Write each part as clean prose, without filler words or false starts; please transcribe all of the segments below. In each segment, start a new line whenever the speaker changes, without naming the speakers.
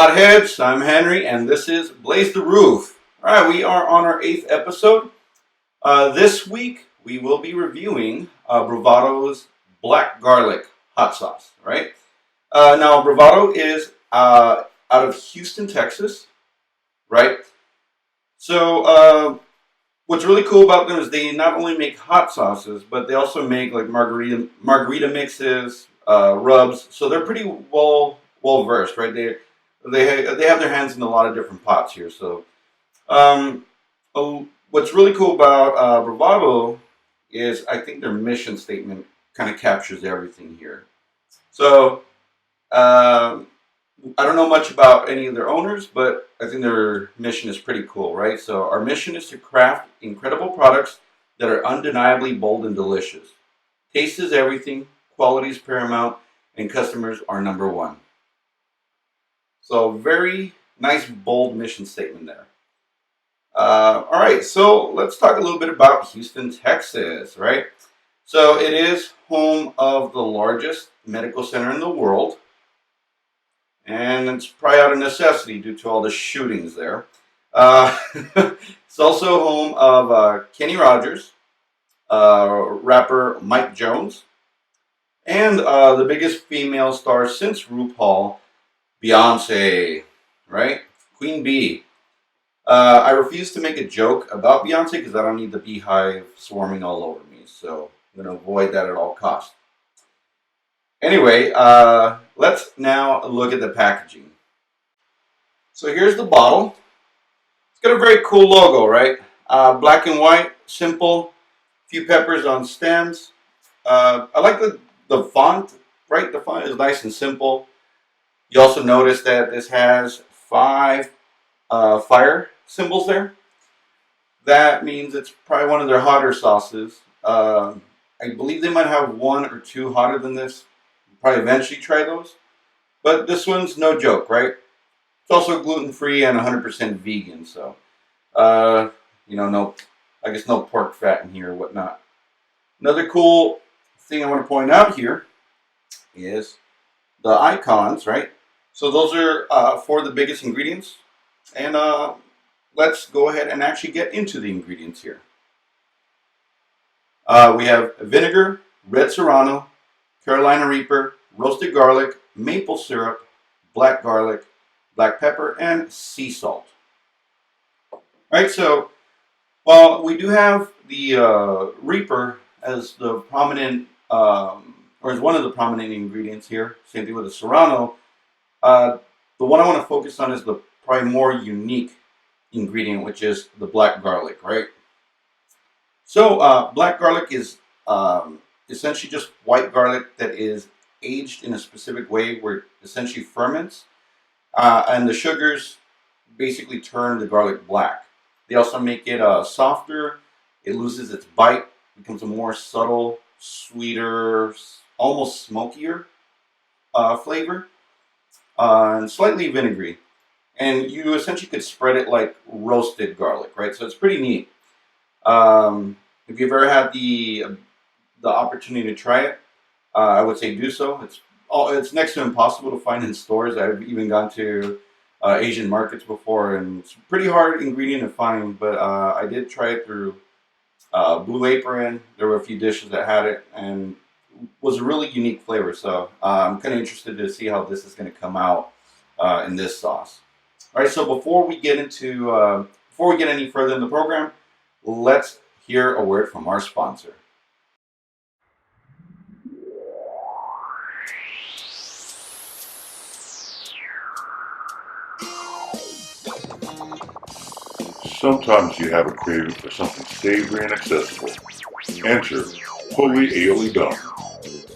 Hotheads, I'm Henry, and this is Blaze the Roof. All right, we are on our 8th episode. This week, we will be reviewing Bravado's Black Garlic Hot Sauce, right? Now, Bravado is out of Houston, Texas, right? So, what's really cool about them is they not only make hot sauces, but they also make like margarita mixes, rubs. So they're pretty well versed, right? They have their hands in a lot of different pots here. So, um, what's really cool about Bravado is I think their mission statement kind of captures everything here. So, um, I don't know much about any of their owners, but I think their mission is pretty cool, right? So, our mission is to craft incredible products that are undeniably bold and delicious. Taste is everything, quality is paramount, and customers are number one. So, very nice, bold mission statement there. All right, so let's talk a little bit about Houston, Texas, right? So, it is home of the largest medical center in the world. And it's probably out of necessity due to all the shootings there. It's also home of Kenny Rogers, rapper Mike Jones, and the biggest female star since RuPaul, Beyonce, right? Queen Bee. I refuse to make a joke about Beyonce because I don't need the beehive swarming all over me, so I'm going to avoid that at all costs. Anyway, let's now look at the packaging. So here's the bottle. It's got a very cool logo, right? Black and white, simple, few peppers on stems. I like the font, right? The font is nice and simple. You also notice that this has 5 fire symbols there. That means it's probably one of their hotter sauces. I believe they might have 1 or 2 hotter than this. Probably eventually try those. But this one's no joke, right? It's also gluten-free and 100% vegan, so no, I guess no pork fat in here or whatnot. Another cool thing I want to point out here is the icons, right? So those are 4 of the biggest ingredients, and let's go ahead and actually get into the ingredients here. We have vinegar, red serrano, Carolina Reaper, roasted garlic, maple syrup, black garlic, black pepper, and sea salt. All right, so while we do have the Reaper as the prominent, or as one of the prominent ingredients here, same thing with the Serrano, the one I want to focus on is the probably more unique ingredient, which is the black garlic, right? So black garlic is essentially just white garlic that is aged in a specific way where it essentially ferments. And the sugars basically turn the garlic black. They also make it softer. It loses its bite, becomes a more subtle, sweeter, almost smokier flavor, and slightly vinegary. And you essentially could spread it like roasted garlic, right? So it's pretty neat. If you've ever had the opportunity to try it, I would say do so. It's next to impossible to find in stores. I've even gone to Asian markets before, and it's a pretty hard ingredient to find. But I did try it through Blue Apron. There were a few dishes that had it, and was a really unique flavor. So I'm kind of interested to see how this is going to come out in this sauce. All right. So before we get any further in the program, let's hear a word from our sponsor.
Sometimes you have a craving for something savory and accessible. Enter Holy Aioli Gum,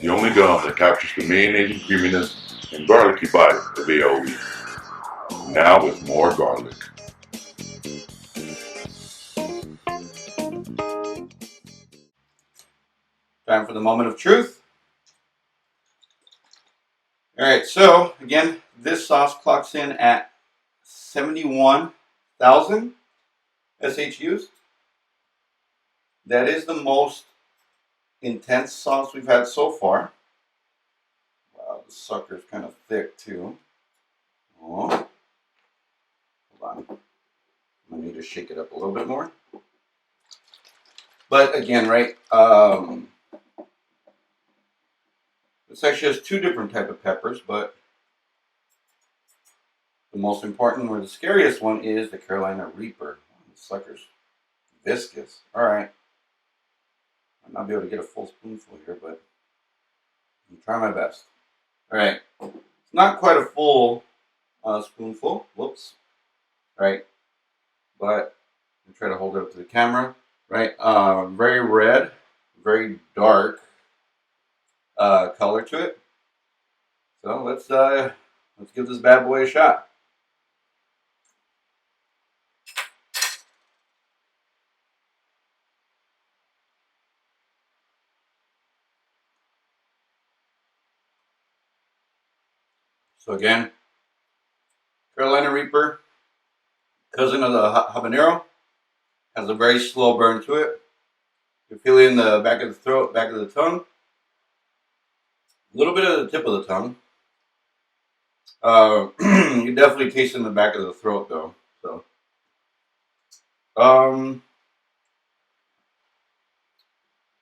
the only gum that captures the mayonnaise creaminess and garlicky bite of aioli. Now with more garlic.
Time for the moment of truth. All right, so again, this sauce clocks in at 71,000 SHUs. That is the most intense sauce we've had so far. Wow, the sucker's kind of thick too. Oh. on. I need to shake it up a little bit more. But again, right, this actually has two different type of peppers, but the most important or the scariest one is the Carolina Reaper. The sucker's viscous. All right. I'll not be able to get a full spoonful here, but I'll try my best. All right. It's not quite a full spoonful. Whoops. All right. But I'll try to hold it up to the camera. Right. Very red, very dark color to it. So let's give this bad boy a shot. So again, Carolina Reaper, cousin of the habanero, has a very slow burn to it. You feel it in the back of the throat, back of the tongue, a little bit of the tip of the tongue. You definitely taste it in the back of the throat though. So,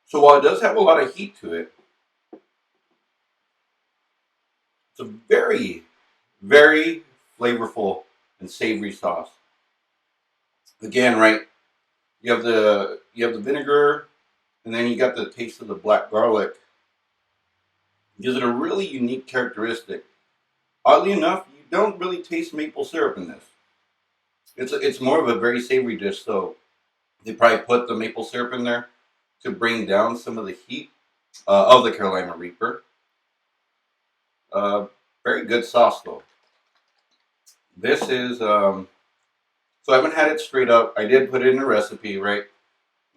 so while it does have a lot of heat to it, it's a very, very flavorful and savory sauce. Again, right? You have the vinegar, and then you got the taste of the black garlic. It gives it a really unique characteristic. Oddly enough, you don't really taste maple syrup in this. It's more of a very savory dish, so they probably put the maple syrup in there to bring down some of the heat of the Carolina Reaper. Very good sauce though. This is so I haven't had it straight up. I did put it in a recipe, right?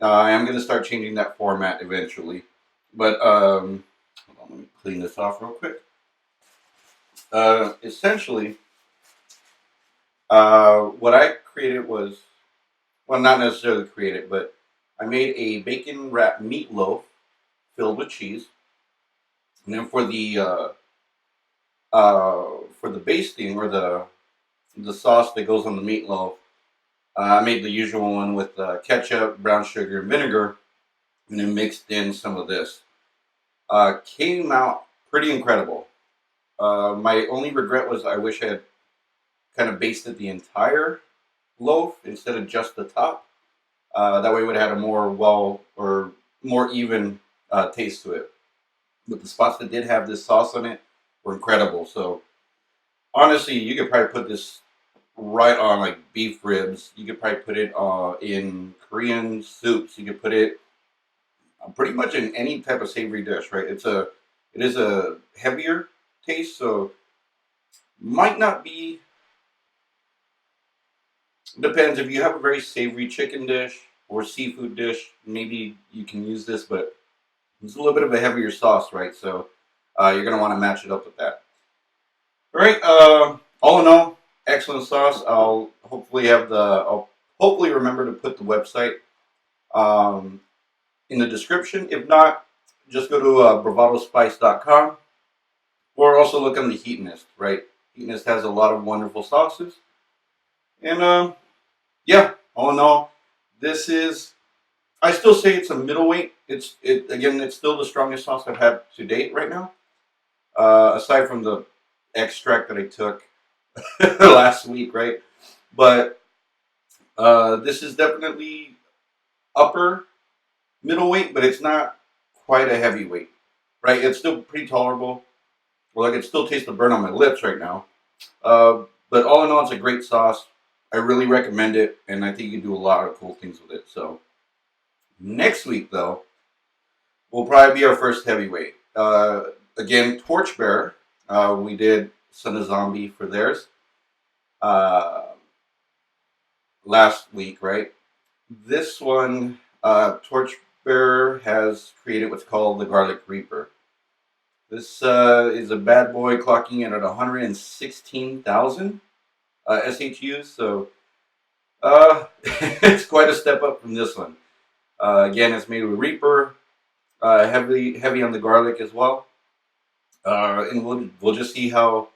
I am going to start changing that format eventually, but hold on, let me clean this off real quick. Essentially, what I created was, well, not necessarily created, but I made a bacon wrapped meatloaf filled with cheese, and then for the basting or the sauce that goes on the meatloaf, I made the usual one with ketchup, brown sugar, and vinegar, and then mixed in some of this. Came out pretty incredible. My only regret was I wish I had kind of basted the entire loaf instead of just the top. That way it would have had a more even taste to it. But the spots that did have this sauce on it were incredible. So honestly, you could probably put this right on like beef ribs. You could probably put it in Korean soups. You could put it pretty much in any type of savory dish, right? It is a heavier taste, so might not be. Depends if you have a very savory chicken dish or seafood dish. Maybe you can use this, but it's a little bit of a heavier sauce, right? So you're gonna want to match it up with that. All right. All in all, excellent sauce. I'll hopefully remember to put the website in the description. If not, just go to bravadospice.com or also look on the Heatonist, right? Heatonist has a lot of wonderful sauces. And yeah, all in all, this is, I still say it's a middleweight. It's still the strongest sauce I've had to date right now. Aside from the extract that I took last week, right? But this is definitely upper middleweight, but it's not quite a heavyweight, right? It's still pretty tolerable. Well, I can still taste the burn on my lips right now. But all in all, it's a great sauce. I really recommend it, and I think you can do a lot of cool things with it. So next week, though, will probably be our first heavyweight. Again, Torchbearer. We did Son of Zombie for theirs last week, right? This one, Torchbearer has created what's called the Garlic Reaper. This is a bad boy clocking in at 116,000 SHUs, so it's quite a step up from this one. Again, it's made with Reaper, heavy on the garlic as well, and we'll just see how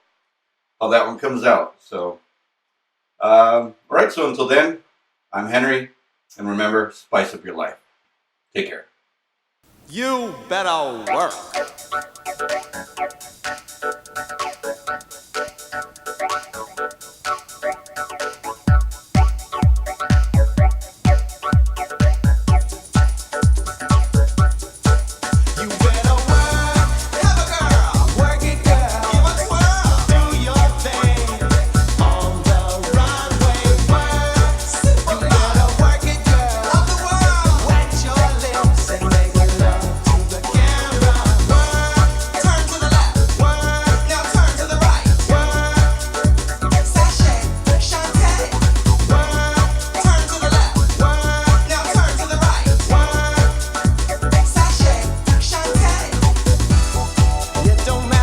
that one comes out. So All right, so until then, I'm Henry, and remember, spice up your life. Take care.
You better work. You better work. Have a girl. Work it, girl. Give a twirl. Do your thing. On the runway. Work. You better work it, girl. Of the world. Wet your lips and make love to the camera. Work. Turn to the left. Work. Now turn to the right. Work. Sashay. Shantae. Work. Turn to the left. Work. Now turn to the right. Work. Sashay. Shantae. It don't matter.